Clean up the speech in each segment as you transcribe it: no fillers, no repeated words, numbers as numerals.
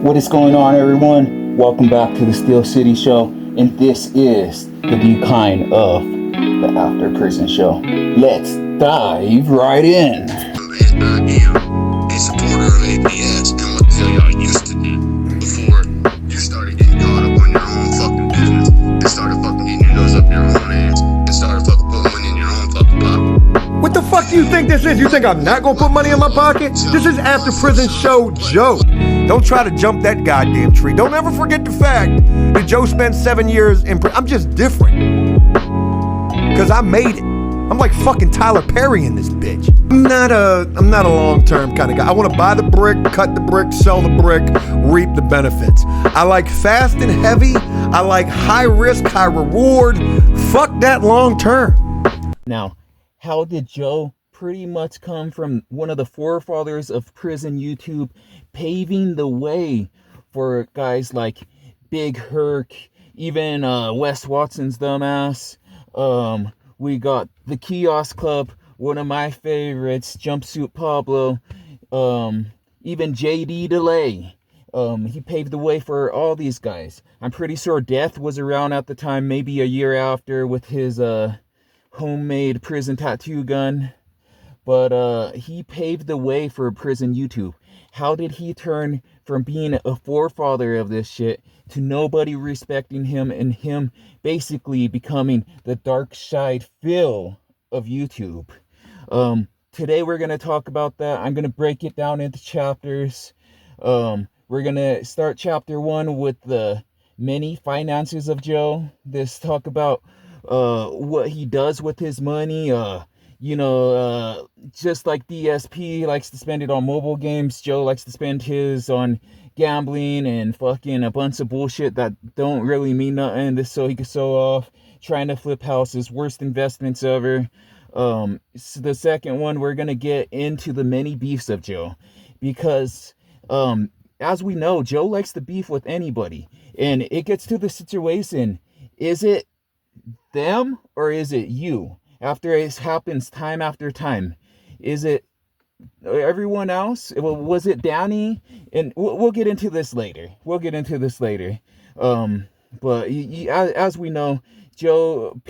What is going on, everyone? Welcome back to the Steel City Show, and this is the decline of the After Prison Show. Let's dive right in. A supporter of APS and what the hell y'all used to do before you started getting caught up on your own fucking business and started fucking getting your nose up your own ass and started fucking putting money in your own fucking pocket. What the fuck do you think this is? You think I'm not gonna put money in my pocket? This is After Prison Show Joe. Don't try to jump that goddamn tree. Don't ever forget the fact that Joe spent 7 years in prison. I'm just different. Cause I made it. I'm like fucking Tyler Perry in this bitch. I'm not a long-term kind of guy. I want to buy the brick, cut the brick, sell the brick, reap the benefits. I like fast and heavy. I like high risk, high reward. Fuck that long term. Now, how did Joe pretty much come from one of the forefathers of prison YouTube, paving the way for guys like Big Herc, even Wes Watson's dumbass. We got the Kiosk Club, one of my favorites, Jumpsuit Pablo, even JD Delay. He paved the way for all these guys. I'm pretty sure Death was around at the time, maybe a year after, with his homemade prison tattoo gun. But he paved the way for prison YouTube. How did he turn from being a forefather of this shit to nobody respecting him and him basically becoming the dark side Phil of YouTube? Today we're going to talk about that. I'm going to break it down into chapters. We're going to start chapter 1 with the many finances of Joe. This talk about what he does with his money. Just like DSP likes to spend it on mobile games, Joe likes to spend his on gambling and fucking a bunch of bullshit that don't really mean nothing, just so he can show off, trying to flip houses, worst investments ever. So the second one, we're gonna get into the many beefs of Joe, because as we know, Joe likes to beef with anybody, and it gets to the situation: is it them or is it you? After it happens time after time, is it everyone else? Was it Danny? And we'll get into this later. But as we know, Joe,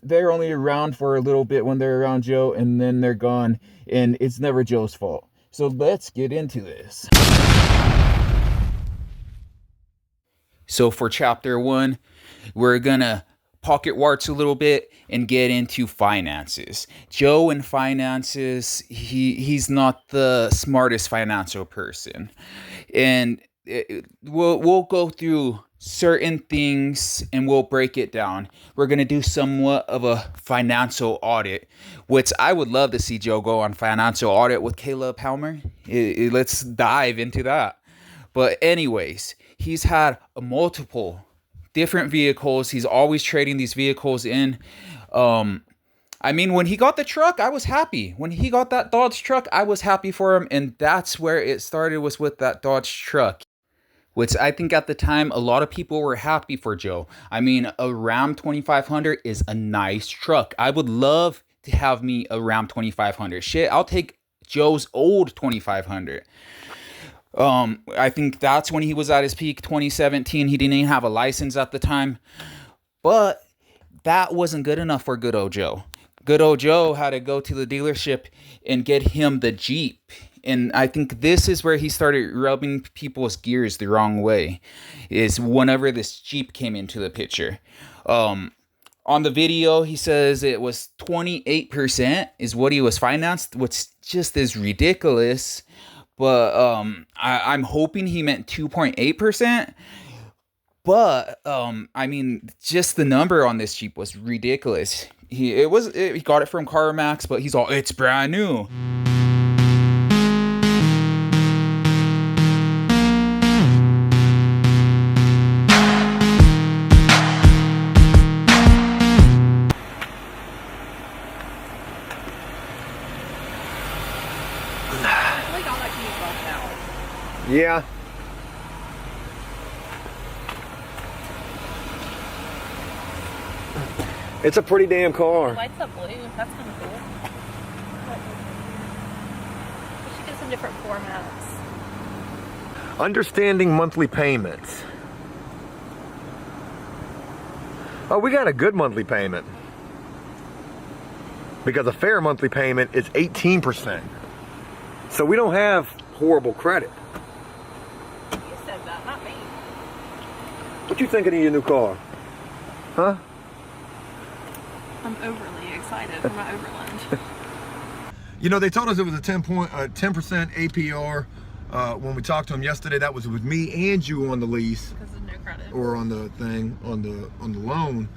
they're only around for a little bit when they're around Joe, and then they're gone, and it's never Joe's fault. So let's get into this. So for chapter 1, we're gonna pocket warts a little bit and get into finances. Joe in finances, he's not the smartest financial person, and we'll go through certain things and we'll break it down. We're gonna do somewhat of a financial audit, which I would love to see Joe go on financial audit with Caleb Palmer. Let's dive into that. But anyways, he's had multiple different vehicles. He's always trading these vehicles in. When he got the truck, I was happy. When he got that Dodge truck, I was happy for him. And that's where it started, was with that Dodge truck, which I think at the time, a lot of people were happy for Joe. A Ram 2500 is a nice truck. I would love to have me a Ram 2500. Shit, I'll take Joe's old 2500. I think that's when he was at his peak, 2017. He didn't even have a license at the time. But that wasn't good enough for good old Joe. Good old Joe had to go to the dealership and get him the Jeep. And I think this is where he started rubbing people's gears the wrong way, is whenever this Jeep came into the picture. On the video, he says it was 28% is what he was financed, which just is ridiculous. But I'm hoping he meant 2.8%. But just the number on this Jeep was ridiculous. He got it from CarMax, but he's all, it's brand new. Yeah. It's a pretty damn car. Lights up blue. That's kind of cool. We should get some different formats. Understanding monthly payments. Oh, we got a good monthly payment. Because a fair monthly payment is 18%. So we don't have horrible credit. You said that, not me. What you thinking of your new car? Huh? I'm overly excited for my Overland. You know, they told us it was a 10% APR when we talked to them yesterday. That was with me and you on the lease. Because of no credit. Or on the thing, on the loan.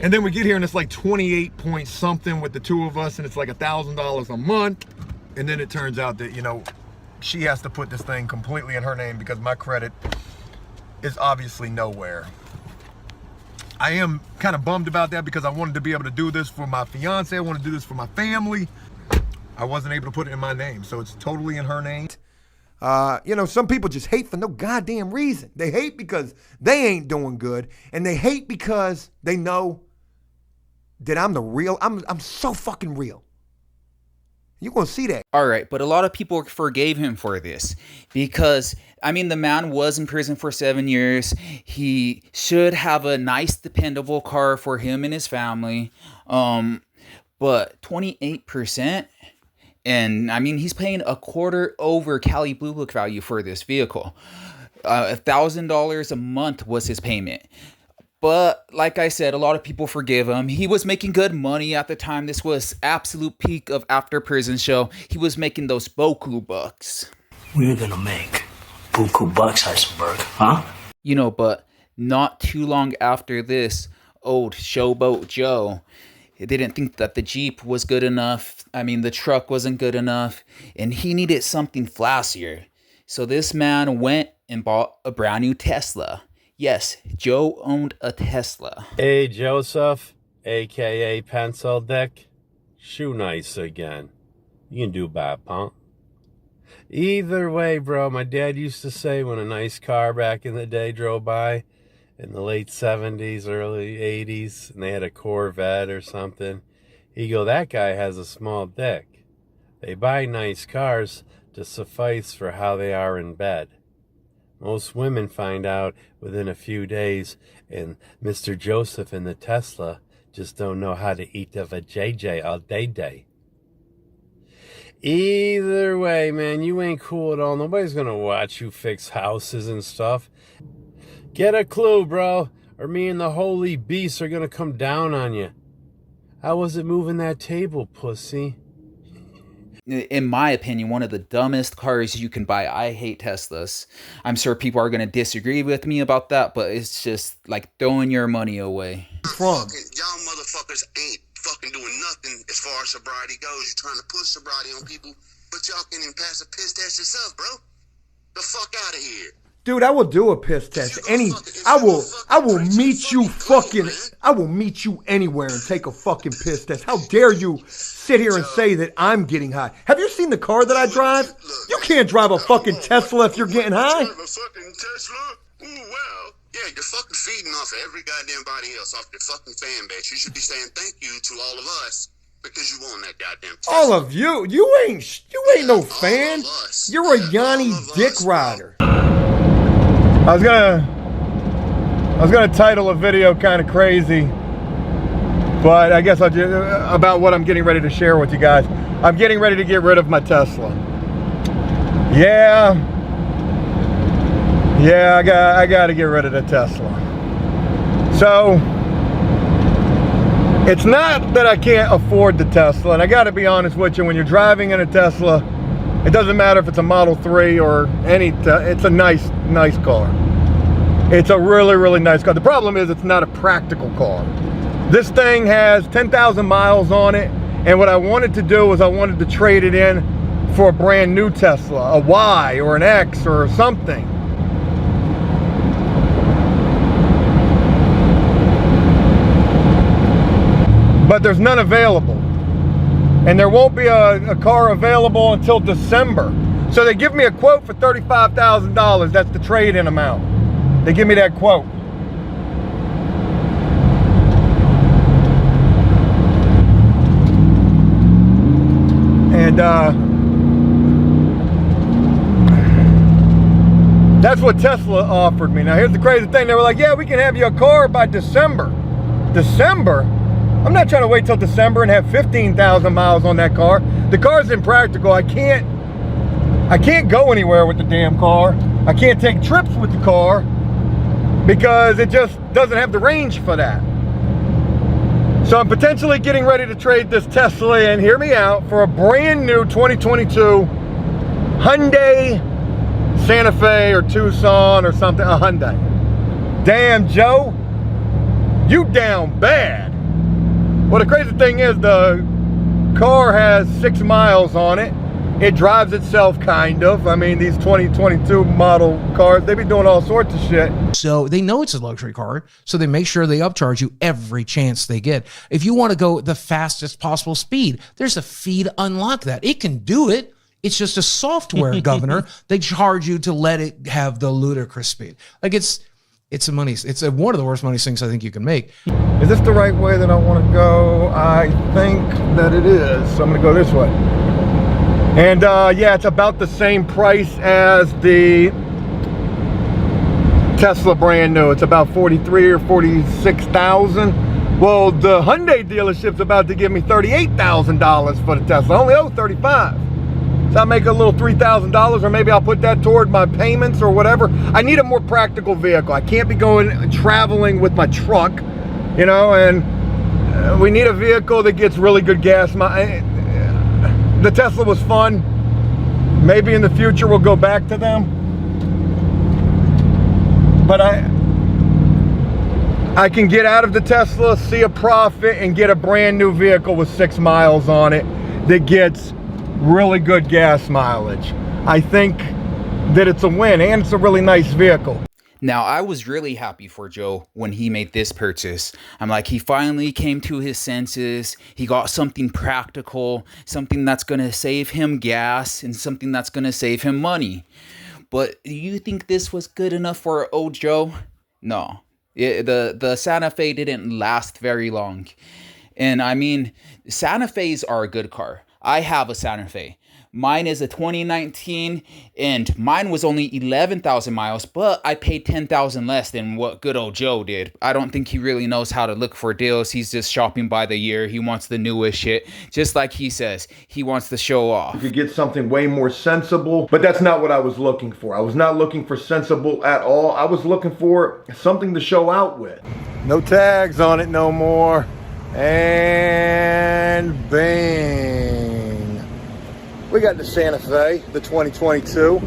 And then we get here and it's like 28 point something with the two of us, and it's like $1,000 a month. And then it turns out that, you know, she has to put this thing completely in her name because my credit is obviously nowhere. I am kind of bummed about that because I wanted to be able to do this for my fiance. I want to do this for my family. I wasn't able to put it in my name, so it's totally in her name. You know, some people just hate for no goddamn reason. They hate because they ain't doing good, and they hate because they know that I'm the real, I'm so fucking real. You're gonna see that. All right, but a lot of people forgave him for this because, I mean, the man was in prison for 7 years. He should have a nice, dependable car for him and his family. But 28%? And I mean, he's paying a quarter over Cali Blue Book value for this vehicle. $1,000 a month was his payment. But like I said, a lot of people forgive him. He was making good money at the time. This was absolute peak of after prison show. He was making those boku bucks. We're gonna make buku bucks, Heisenberg, huh? You know, but not too long after this, old Showboat Joe, he didn't think that the Jeep was good enough. I mean, the truck wasn't good enough, and he needed something flassier. So this man went and bought a brand new Tesla. Yes, Joe owned a Tesla. Hey, Joseph, a.k.a. Pencil Dick. Shoe nice again. You can do bad, punk. Either way, bro, my dad used to say when a nice car back in the day drove by, in the late 70s, early 80s, and they had a Corvette or something, he'd go, that guy has a small dick. They buy nice cars to suffice for how they are in bed. Most women find out within a few days, and Mr. Joseph in the Tesla just don't know how to eat of a JJ all day. Either way, man, you ain't cool at all. Nobody's gonna watch you fix houses and stuff. Get a clue, bro, or me and the holy beast are gonna come down on you. How was it moving that table, pussy? In my opinion, one of the dumbest cars you can buy. I hate Teslas. I'm sure people are going to disagree with me about that, but it's just like throwing your money away. From Y'all motherfuckers ain't fucking doing nothing as far as sobriety goes. You're trying to push sobriety on people, but y'all can't even pass a piss test yourself, bro. The fuck out of here. Dude, I will do a piss test. I will meet you anywhere and take a fucking piss test. How dare you sit here and say that I'm getting high? Have you seen the car that I drive? You can't drive a fucking Tesla if you're getting high. A fucking Tesla? Ooh, well, yeah, you're fucking feeding off of every goddamn body else, off your fucking fan base. You should be saying thank you to all of us because you won that goddamn Tesla. All of you? You ain't no fan. You're a Yanni dick rider. I was gonna title a video kind of crazy, but I guess I'll just about what I'm getting ready to share with you guys. I'm getting ready to get rid of my Tesla. Yeah, I got to get rid of the Tesla. So it's not that I can't afford the Tesla, and I got to be honest with you. When you're driving in a Tesla, it doesn't matter if it's a Model 3 or any. It's a nice car. It's a really nice car. The problem is it's not a practical car. This thing has 10,000 miles on it, and what I wanted to do was I wanted to trade it in for a brand new Tesla, a Y or an X or something. But there's none available. And there won't be a car available until December. So they give me a quote for $35,000. That's the trade-in amount. They give me that quote. And That's what Tesla offered me. Now here's the crazy thing. They were like, yeah, we can have your car by December. December? I'm not trying to wait till December and have 15,000 miles on that car. The car's impractical. I can't go anywhere with the damn car. I can't take trips with the car because it just doesn't have the range for that. So I'm potentially getting ready to trade this Tesla in, hear me out, for a brand new 2022 Hyundai Santa Fe or Tucson or something, a Hyundai. Damn, Joe, you down bad. Well, the crazy thing is the car has 6 miles on it. It drives itself, kind of. I mean, these 2022 model cars, they be doing all sorts of shit. So they know it's a luxury car, so they make sure they upcharge you every chance they get. If you want to go the fastest possible speed, there's a fee to unlock that. It can do it. It's just a software governor. They charge you to let it have the ludicrous speed. Like it's one of the worst money things I think you can make. Is this the right way that I want to go? I think that it is. So I'm going to go this way. And yeah, it's about the same price as the Tesla brand new. It's about 43 or 46,000. Well, the Hyundai dealership's about to give me $38,000 for the Tesla. I only owe 35. So I make a little $3,000, or maybe I'll put that toward my payments or whatever. I need a more practical vehicle. I can't be going traveling with my truck, you know, and we need a vehicle that gets really good gas mileage. The Tesla was fun. Maybe in the future we'll go back to them. But I can get out of the Tesla, see a profit, and get a brand new vehicle with 6 miles on it that gets really good gas mileage. I think that it's a win, and it's a really nice vehicle. Now, I was really happy for Joe when he made this purchase. I'm like, he finally came to his senses. He got something practical, something that's going to save him gas, and something that's going to save him money. But do you think this was good enough for old Joe? No. The Santa Fe didn't last very long. And I mean, Santa Fe's are a good car. I have a Santa Fe. Mine is a 2019, and mine was only 11,000 miles, but I paid 10,000 less than what good old Joe did. I don't think he really knows how to look for deals. He's just shopping by the year. He wants the newest shit. Just like he says, he wants to show off. You could get something way more sensible, but that's not what I was looking for. I was not looking for sensible at all. I was looking for something to show out with. No tags on it no more. And bang. We got the Santa Fe, the 2022.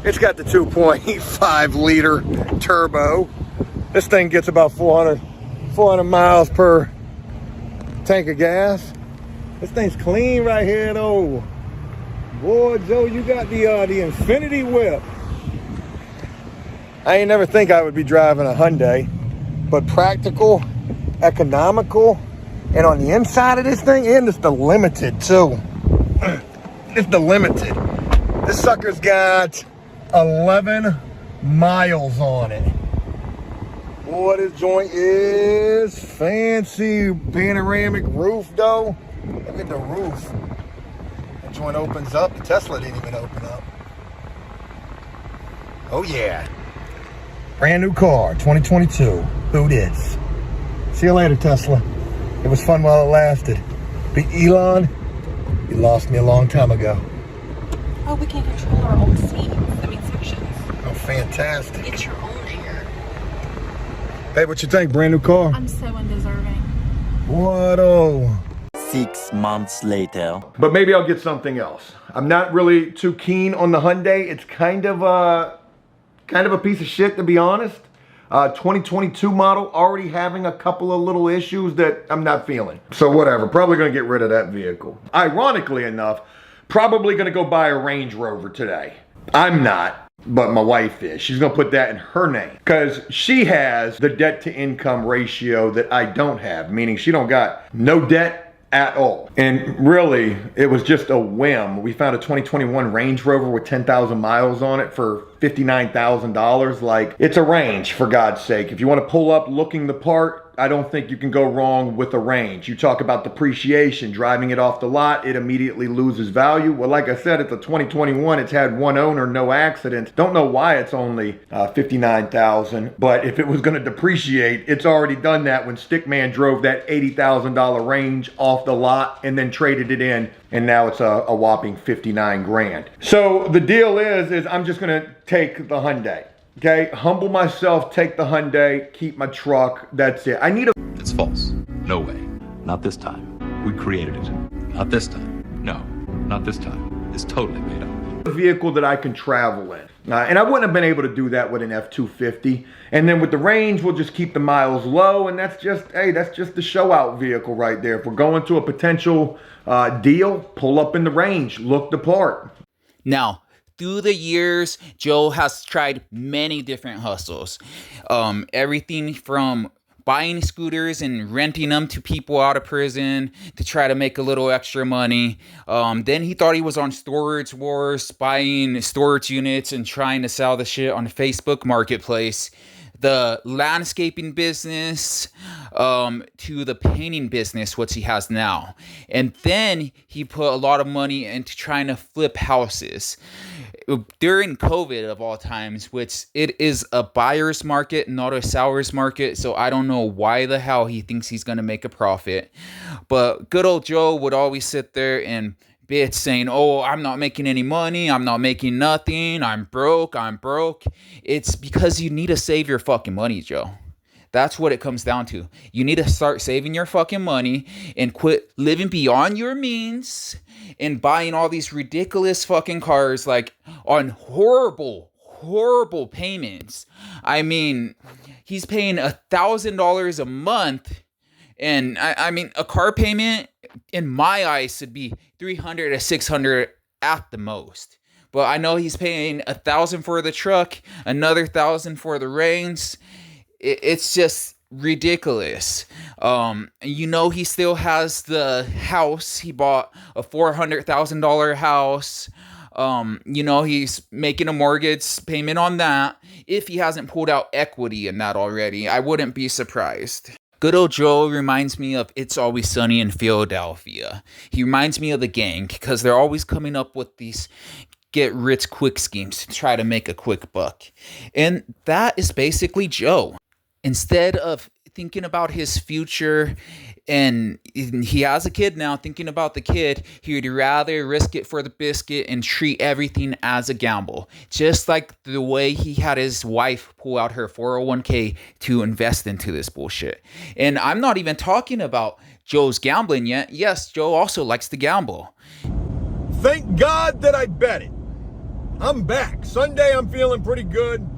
It's got the 2.5 liter turbo. This thing gets about 400 miles per tank of gas. This thing's clean right here though. Boy, Joe, you got the Infinity Whip. I ain't never think I would be driving a Hyundai, but practical, economical, and on the inside of this thing, and it's the Limited too. It's the Limited. This sucker's got 11 miles on it. Boy, this joint is fancy. Panoramic roof though. Look at the roof. That joint opens up. The Tesla didn't even open up. Oh yeah. Brand new car, 2022. Who dis? See you later, Tesla. It was fun while it lasted. But Elon, you lost me a long time ago. Oh, we can control our own seats. Sections. Oh, fantastic. It's your own air. Hey, what you think? Brand new car? I'm so undeserving. What? Oh. 6 months later. But maybe I'll get something else. I'm not really too keen on the Hyundai. It's kind of a piece of shit, to be honest. 2022 model, already having a couple of little issues that I'm not feeling. So whatever, probably gonna get rid of that vehicle. Ironically enough, probably gonna go buy a Range Rover today. I'm not, but my wife is. She's gonna put that in her name because she has the debt to income ratio that I don't have, meaning she don't got no debt at all. And really, it was just a whim. We found a 2021 Range Rover with 10,000 miles on it for $59,000. Like, it's a Range, for God's sake. If you want to pull up looking the part, I don't think you can go wrong with a range. You talk about depreciation, driving it off the lot, it immediately loses value. Well, like I said, it's a 2021. It's had one owner, no accidents. Don't know why it's only $59,000, but if it was going to depreciate, it's already done that when Stickman drove that $80,000 range off the lot and then traded it in, and now it's a whopping 59 grand. So the deal is I'm just going to take the Hyundai. Okay, humble myself, take the Hyundai, keep my truck. That's it. I need a. It's false. No way. Not this time. We created it. Not this time. No, not this time. It's totally made up. Vehicle that I can travel in. And I wouldn't have been able to do that with an F-250. And then with the range, we'll just keep the miles low. And that's just, hey, that's just the show out vehicle right there. If we're going to a potential deal, pull up in the range, look the part. Now, through the years, Joe has tried many different hustles. Everything from buying scooters and renting them to people out of prison to try to make a little extra money. Then he thought he was on Storage Wars, buying storage units and trying to sell the shit on the Facebook Marketplace. The landscaping business to the painting business, which he has now. And then he put a lot of money into trying to flip houses. During COVID, of all times, which it is a buyer's market, not a seller's market, so I don't know why the hell he thinks he's going to make a profit. But good old Joe would always sit there and bitch saying, oh, I'm not making any money, I'm not making nothing, I'm broke. It's because you need to save your fucking money, Joe. That's what it comes down to. You need to start saving your fucking money and quit living beyond your means and buying all these ridiculous fucking cars like on horrible payments. I mean, he's paying $1,000 a month. And I mean, a car payment in my eyes should be $300 to $600 at the most. But I know he's paying $1,000 for the truck, another $1,000 for the reins. It's just ridiculous. You know, he still has the house. He bought a $400,000 house. You know, he's making a mortgage payment on that. If he hasn't pulled out equity in that already, I wouldn't be surprised. Good old Joe reminds me of It's Always Sunny in Philadelphia. He reminds me of the gang because they're always coming up with these get rich quick schemes to try to make a quick buck. And that is basically Joe. Instead of thinking about his future, and he has a kid now, thinking about the kid, he'd rather risk it for the biscuit and treat everything as a gamble. Just like the way he had his wife pull out her 401k to invest into this bullshit. And I'm not even talking about Joe's gambling yet. Yes, Joe also likes to gamble. Thank God that I bet it. I'm back. Sunday, I'm feeling pretty good.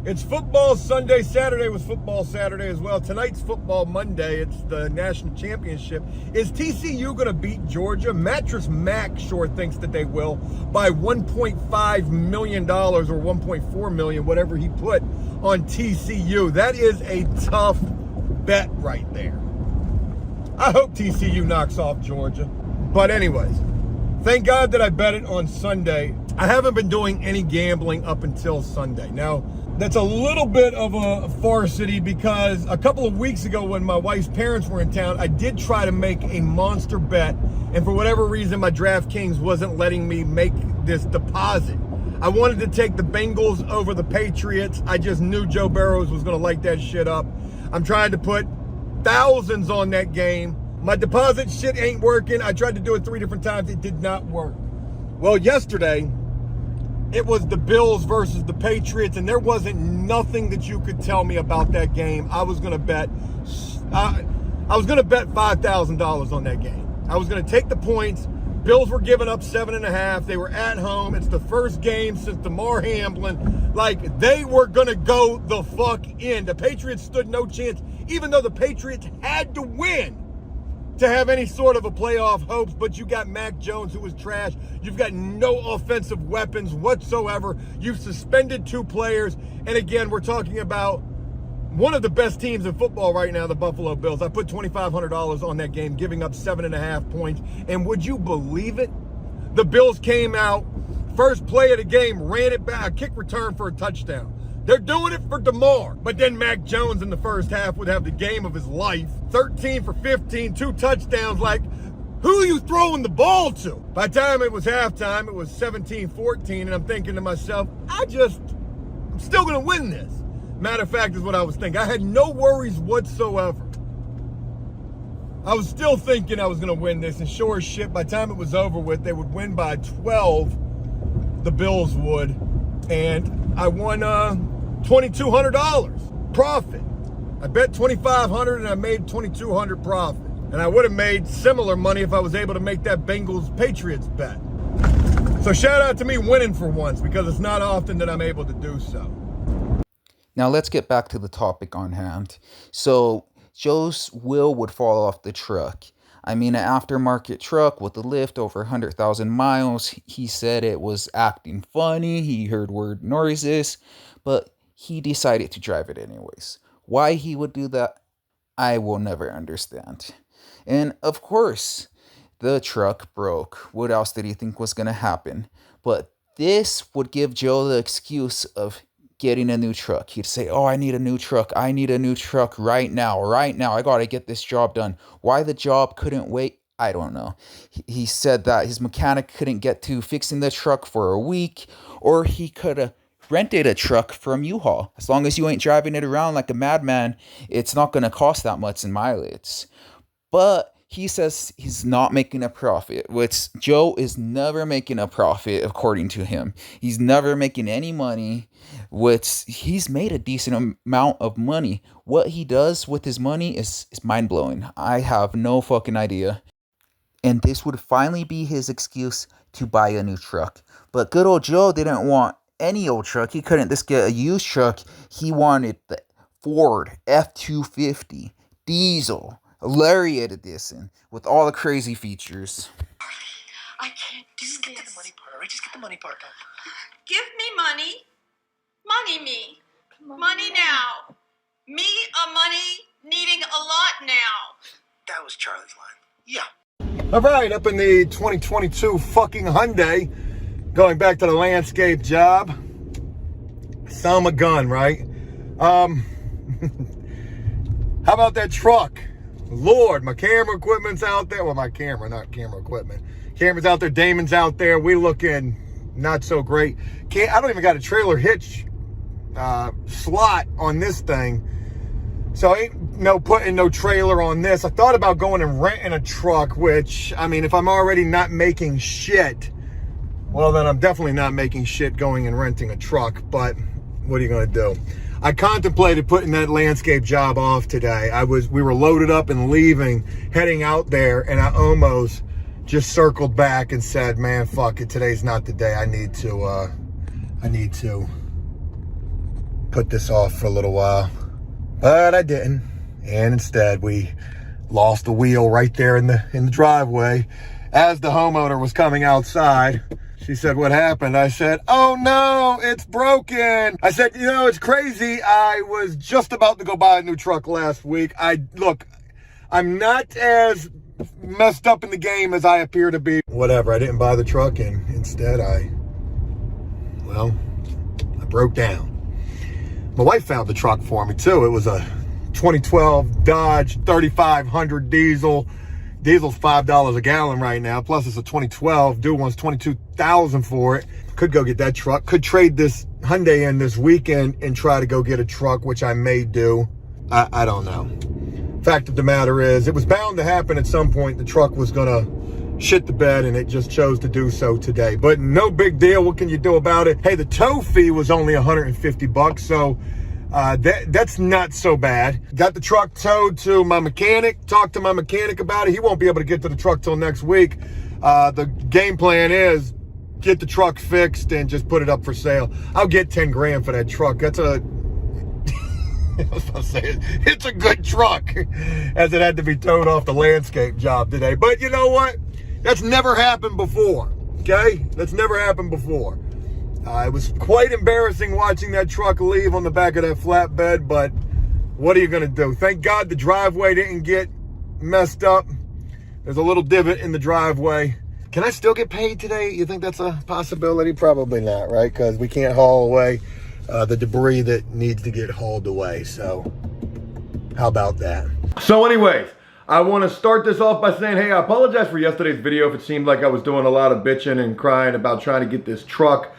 It's football Sunday. Saturday was football Saturday as well. Tonight's football Monday. It's the national championship. Is TCU going to beat Georgia? Mattress Mac sure thinks that they will by $1.5 million or $1.4 million, whatever he put on TCU. That is a tough bet right there. I hope TCU knocks off Georgia. But anyways, thank God that I bet it on Sunday. I haven't been doing any gambling up until Sunday. Now, that's a little bit of a farcity because a couple of weeks ago when my wife's parents were in town, I did try to make a monster bet. And for whatever reason, my DraftKings wasn't letting me make this deposit. I wanted to take the Bengals over the Patriots. I just knew Joe Burrows was going to light that shit up. I'm trying to put thousands on that game. My deposit shit ain't working. I tried to do it 3 different times. It did not work. Well, yesterday, it was the Bills versus the Patriots, and there wasn't nothing that you could tell me about that game. I was going to bet $5,000 on that game. I was going to take the points. Bills were giving up 7.5. They were at home. It's the first game since DeMar Hamlin. Like, they were going to go the fuck in. The Patriots stood no chance, even though the Patriots had to win to have any sort of a playoff hopes. But you got Mac Jones, who was trash. You've got no offensive weapons whatsoever. You've suspended 2 players. And again, we're talking about one of the best teams in football right now, the Buffalo Bills. I put $2,500 on that game, giving up 7.5 points. And would you believe it? The Bills came out, first play of the game, ran it back, a kick return for a touchdown. They're doing it for DeMar. But then Mac Jones in the first half would have the game of his life. 13 for 15, 2 touchdowns. Like, who are you throwing the ball to? By the time it was halftime, it was 17-14, and I'm thinking to myself, I'm still gonna win this. Matter of fact is what I was thinking. I had no worries whatsoever. I was still thinking I was gonna win this, and sure as shit, by the time it was over with, they would win by 12, the Bills would, and I won $2,200 profit. I bet $2,500 and I made $2,200 profit. And I would have made similar money if I was able to make that Bengals-Patriots bet. So shout out to me winning for once, because it's not often that I'm able to do so. Now let's get back to the topic on hand. So Joe's wheel would fall off the truck. I mean, an aftermarket truck with a lift over 100,000 miles. He said it was acting funny. He heard weird noises, but he decided to drive it anyways. Why he would do that, I will never understand. And of course, the truck broke. What else did he think was going to happen? But this would give Joe the excuse of getting a new truck. He'd say, oh, I need a new truck. I need a new truck right now. Right now. I got to get this job done. Why the job couldn't wait, I don't know. He said that his mechanic couldn't get to fixing the truck for a week, or he could have rented a truck from U-Haul. As long as you ain't driving it around like a madman, it's not going to cost that much in mileage. But he says he's not making a profit, which Joe is never making a profit, according to him. He's never making any money, which he's made a decent amount of money. What he does with his money is mind-blowing. I have no fucking idea. And this would finally be his excuse to buy a new truck. But good old Joe didn't want any old truck. He couldn't just get a used truck. He wanted the Ford F-250 diesel Lariat edition with all the crazy features. I can't do this. Just get to the money part, all right? Just get the money part done. Give me money. Money me. Money now. Me a money needing a lot now. That was Charlie's line. Yeah. All right, up in the 2022 fucking Hyundai, going back to the landscape job. Sell my gun, right? How about that truck? Lord, my camera equipment's out there. Well, my camera, not camera equipment. Camera's out there, Damon's out there. We looking not so great. I don't even got a trailer hitch slot on this thing. So ain't no putting no trailer on this. I thought about going and renting a truck, which, I mean, if I'm already not making shit, well, then I'm definitely not making shit going and renting a truck. But what are you going to do? I contemplated putting that landscape job off today. We were loaded up and leaving, heading out there, and I almost just circled back and said, man, fuck it. Today's not the day. I need to put this off for a little while. But I didn't. And instead we lost the wheel right there in the driveway. As the homeowner was coming outside, she said, what happened? I said, oh no, it's broken. I said, you know, it's crazy. I was just about to go buy a new truck last week. Look, I'm not as messed up in the game as I appear to be. Whatever, I didn't buy the truck, and instead I broke down. My wife found the truck for me too. It was a 2012 Dodge 3500 diesel. Diesel's $5 a gallon right now. Plus it's a 2012. Dude wants $22,000 for it. Could go get that truck. Could trade this Hyundai in this weekend and try to go get a truck, which I may do. I don't know. Fact of the matter is, it was bound to happen at some point. The truck was gonna shit the bed, and it just chose to do so today. But no big deal. What can you do about it? Hey, the tow fee was only $150, so that's not so bad. Got the truck towed to my mechanic. Talked to my mechanic about it. He won't be able to get to the truck till next week. The game plan is get the truck fixed and just put it up for sale. I'll get 10 grand for that truck. That's I was about to say it's a good truck, as it had to be towed off the landscape job today. But you know what? That's never happened before, okay? That's never happened before. It was quite embarrassing watching that truck leave on the back of that flatbed, but what are you going to do? Thank God the driveway didn't get messed up. There's a little divot in the driveway. Can I still get paid today? You think that's a possibility? Probably not, right? Because we can't haul away the debris that needs to get hauled away. So how about that? So anyways, I want to start this off by saying, hey, I apologize for yesterday's video if it seemed like I was doing a lot of bitching and crying about trying to get this truck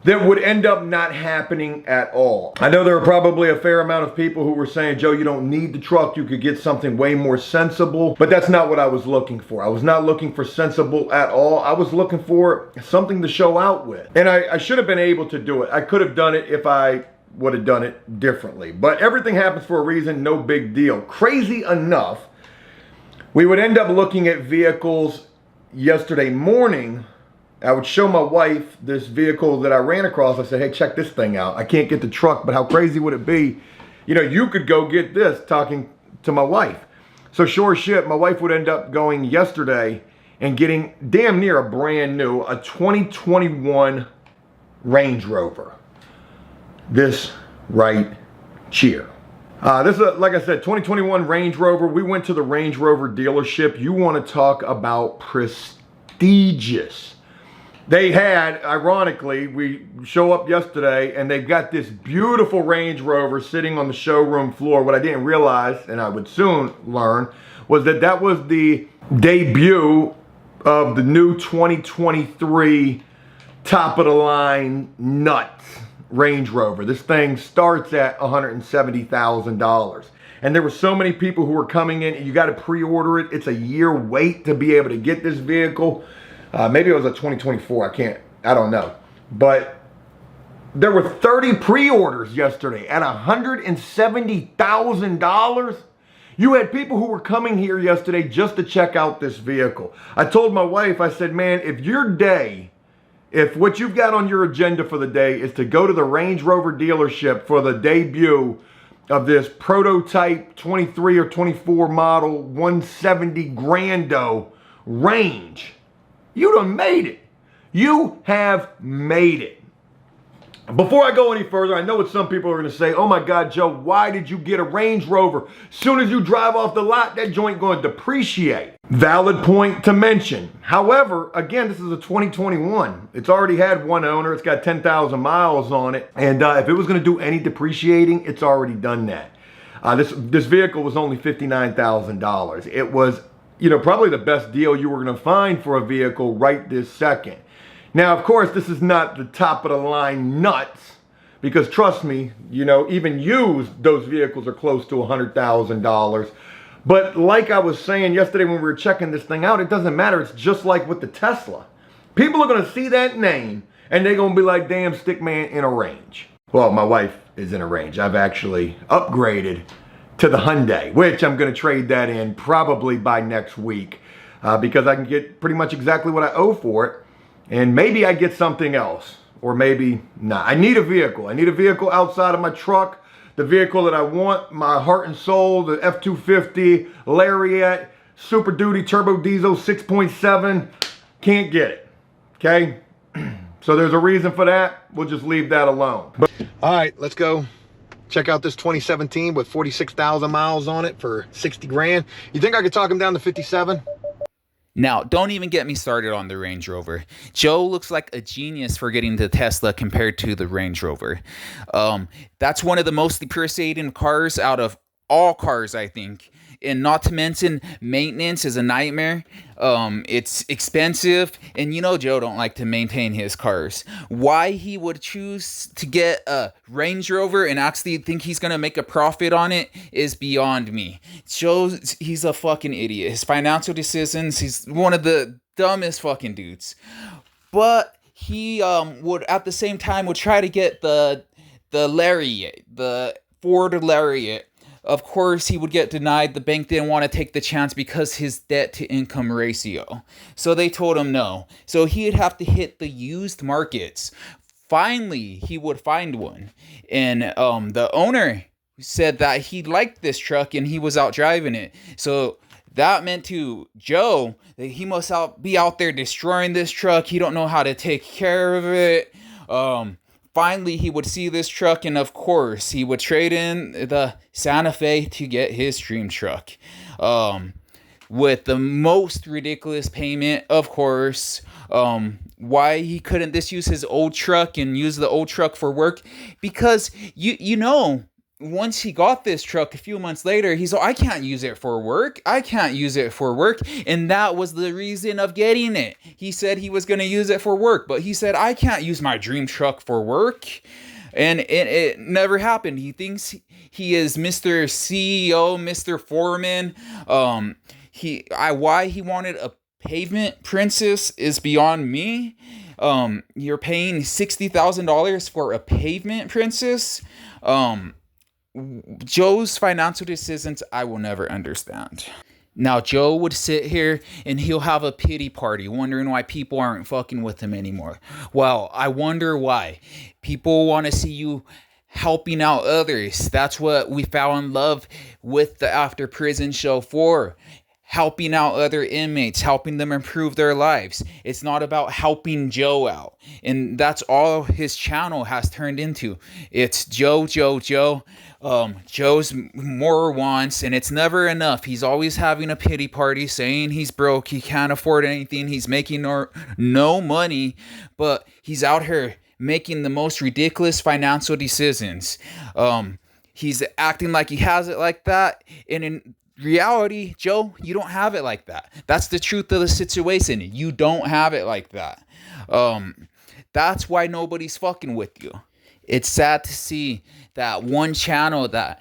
that would end up not happening at all. I know there were probably a fair amount of people who were saying, Joe, you don't need the truck. You could get something way more sensible. But that's not what I was looking for. I was not looking for sensible at all. I was looking for something to show out with. And I should have been able to do it. I could have done it if I would have done it differently. But everything happens for a reason. No big deal. Crazy enough, we would end up looking at vehicles yesterday morning. I would show my wife this vehicle that I ran across. I said, hey, check this thing out. I can't get the truck, but how crazy would it be? You know, you could go get this, talking to my wife. So sure as shit, my wife would end up going yesterday and getting damn near a brand new, a 2021 Range Rover. This right here. This is, like I said, 2021 Range Rover. We went to the Range Rover dealership. You want to talk about prestigious. They had, ironically, we show up yesterday and they've got this beautiful Range Rover sitting on the showroom floor. What I didn't realize, and I would soon learn, was that that was the debut of the new 2023 top of the line nuts Range Rover. This thing starts at $170,000. And there were so many people who were coming in. You got to pre-order it. It's a year wait to be able to get this vehicle. Maybe it was a 2024, I don't know. But there were 30 pre-orders yesterday at $170,000. You had people who were coming here yesterday just to check out this vehicle. I told my wife, I said, man, if what you've got on your agenda for the day is to go to the Range Rover dealership for the debut of this prototype 23 or 24 model 170 Grando Range, you done made it. You have made it. Before I go any further, I know what some people are going to say, oh my God, Joe, why did you get a Range Rover? Soon as you drive off the lot, that joint going to depreciate. Valid point to mention. However, again, this is a 2021. It's already had one owner. It's got 10,000 miles on it. And if it was going to do any depreciating, it's already done that. This vehicle was only $59,000. It was, probably the best deal you were going to find for a vehicle right this second. Now, of course, this is not the top of the line nuts, because trust me, even used, those vehicles are close to $100,000. But like I was saying yesterday when we were checking this thing out, it doesn't matter. It's just like with the Tesla. People are going to see that name and they're going to be like, damn, Stickman in a Range. Well, my wife is in a Range. I've actually upgraded to the Hyundai, which I'm going to trade that in probably by next week because I can get pretty much exactly what I owe for it. And maybe I get something else, or maybe not. I need a vehicle. I need a vehicle outside of my truck. The vehicle that I want, my heart and soul, the F-250 Lariat, Super Duty Turbo Diesel 6.7. Can't get it, okay? So there's a reason for that. We'll just leave that alone. All right, let's go check out this 2017 with 46,000 miles on it for 60 grand. You think I could talk him down to 57? Now, don't even get me started on the Range Rover. Joe looks like a genius for getting the Tesla compared to the Range Rover. That's one of the most depreciating cars out of all cars, I think. And not to mention, maintenance is a nightmare. It's expensive. And Joe don't like to maintain his cars. Why he would choose to get a Range Rover and actually think he's going to make a profit on it is beyond me. He's a fucking idiot. His financial decisions, he's one of the dumbest fucking dudes. But he would, at the same time, would try to get the Lariat, the Ford Lariat. Of course, he would get denied. The bank didn't want to take the chance because his debt to income ratio. So they told him no. So he'd have to hit the used markets. Finally, he would find one. And the owner said that he liked this truck and he was out driving it. So that meant to Joe that he must be out there destroying this truck. He don't know how to take care of it. Finally, he would see this truck, and of course, he would trade in the Santa Fe to get his dream truck. with the most ridiculous payment, of course. Why he couldn't just use his old truck and use the old truck for work? Because you know, once he got this truck a few months later, he's like, I can't use it for work. I can't use it for work. And that was the reason of getting it. He said he was going to use it for work, but he said, I can't use my dream truck for work. And it never happened. He thinks he is Mr. CEO, Mr. Foreman. Why he wanted a pavement princess is beyond me. You're paying $60,000 for a pavement princess. Joe's financial decisions I will never understand. Now, Joe would sit here and he'll have a pity party wondering why people aren't fucking with him anymore. Well, I wonder why. People want to see you helping out others. That's what we fell in love with the After Prison show for. Helping out other inmates, helping them improve their lives. It's not about helping Joe out. And that's all his channel has turned into. It's Joe. Joe's more wants, and it's never enough. He's always having a pity party, saying he's broke, he can't afford anything, he's making no money, but he's out here making the most ridiculous financial decisions. He's acting like he has it like that, and in reality, Joe, you don't have it like that. That's the truth of the situation. You don't have it like that. That's why nobody's fucking with you. It's sad to see that one channel that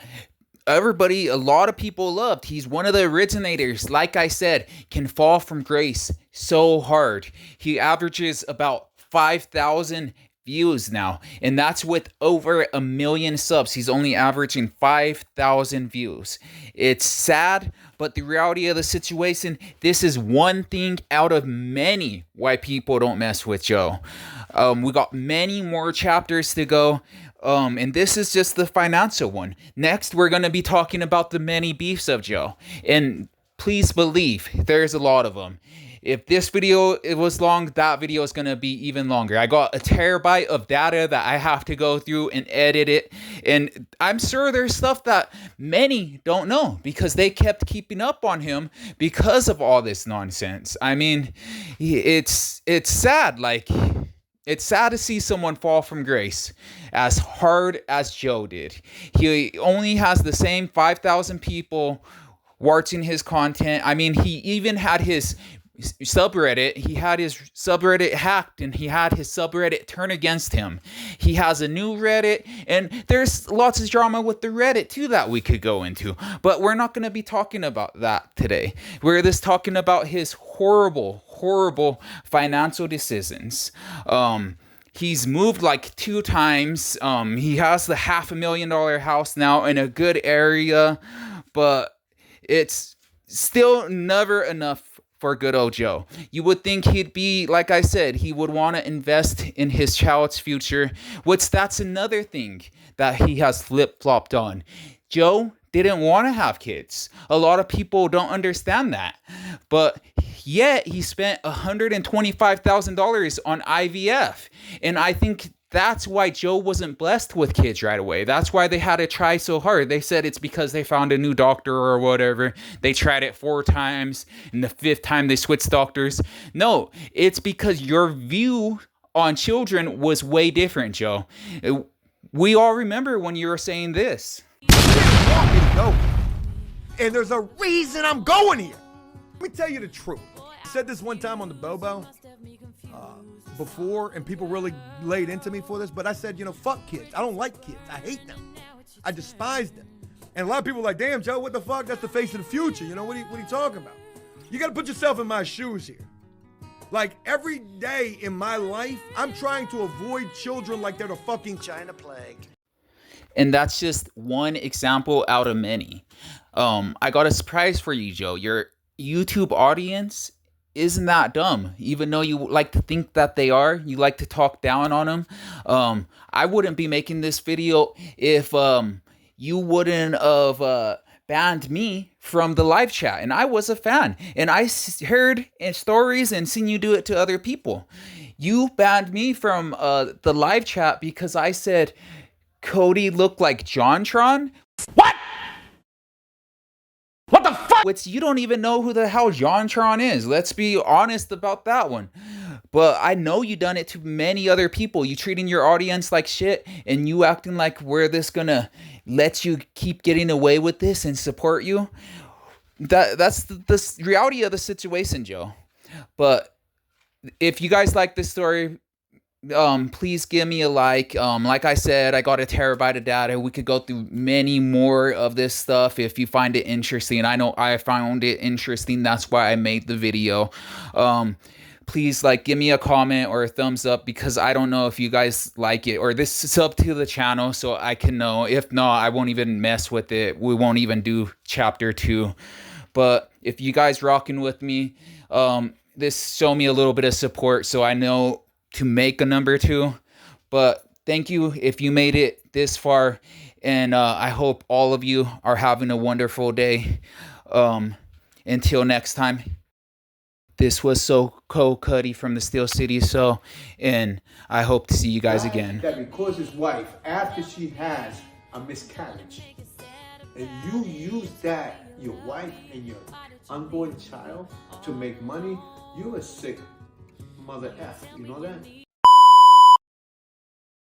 a lot of people loved. He's one of the originators, like I said, can fall from grace so hard. He averages about 5,000 views now, and that's with over 1 million subs. He's only averaging 5,000 views. It's sad, but the reality of the situation, this is one thing out of many why people don't mess with Joe. We got many more chapters to go, and this is just the financial one. Next, we're going to be talking about the many beefs of Joe, and please believe there's a lot of them. If this video was long, that video is going to be even longer. I got a terabyte of data that I have to go through and edit it. And I'm sure there's stuff that many don't know because they kept keeping up on him because of all this nonsense. I mean, it's sad. Like, it's sad to see someone fall from grace as hard as Joe did. He only has the same 5,000 people watching his content. I mean, he even had his subreddit. He had his subreddit hacked, and he had his subreddit turn against him. He has a new Reddit, and there's lots of drama with the Reddit too that we could go into, but we're not going to be talking about that today. We're just talking about his horrible financial decisions. He's moved like 2 times. He has the $500,000 house now in a good area, but it's still never enough for good old Joe. You would think he'd be, like I said, he would want to invest in his child's future, which that's another thing that he has flip-flopped on. Joe didn't want to have kids. A lot of people don't understand that. But yet he spent $125,000 on IVF. And I think that's why Joe wasn't blessed with kids right away. That's why they had to try so hard. They said it's because they found a new doctor or whatever. They tried it 4 times, and the 5th time they switched doctors. No, it's because your view on children was way different, Joe. We all remember when you were saying this. And there's a reason I'm going here. Let me tell you the truth. I said this one time on the Bobo before, and people really laid into me for this, but I said, fuck kids. I don't like kids. I hate them. I despise them. And a lot of people are like, damn, Joe, what the fuck? That's the face of the future. What are you talking about? You got to put yourself in my shoes here. Like, every day in my life, I'm trying to avoid children like they're the fucking China plague. And that's just one example out of many. I got a surprise for you, Joe. Your YouTube audience isn't that dumb, even though you like to think that they are. You like to talk down on them. I wouldn't be making this video if you wouldn't have banned me from the live chat, and I was a fan, and I heard in stories and seen you do it to other people. You banned me from the live chat because I said Cody looked like JonTron. What the fuck? Which you don't even know who the hell JonTron is. Let's be honest about that one. But I know you done it to many other people. You treating your audience like shit, and you acting like we're this gonna let you keep getting away with this and support you. That's the reality of the situation, Joe. But if you guys like this story, please give me a like. Like I said, I got a terabyte of data. We could go through many more of this stuff if you find it interesting. I know I found it interesting. That's why I made the video. Please, like, give me a comment or a thumbs up, because I don't know if you guys like it, or this sub to the channel so I can know. If not, I won't even mess with it. We won't even do chapter 2. But if you guys rocking with me, this show me a little bit of support so I know to make a number 2. But thank you if you made it this far, and I hope all of you are having a wonderful day. Until next time, this was Cuddy from the Steel City So, and I hope to see you guys again. That because his wife, after she has a miscarriage, and you use that, your wife and your unborn child, to make money, you're a sick mother F. You know that?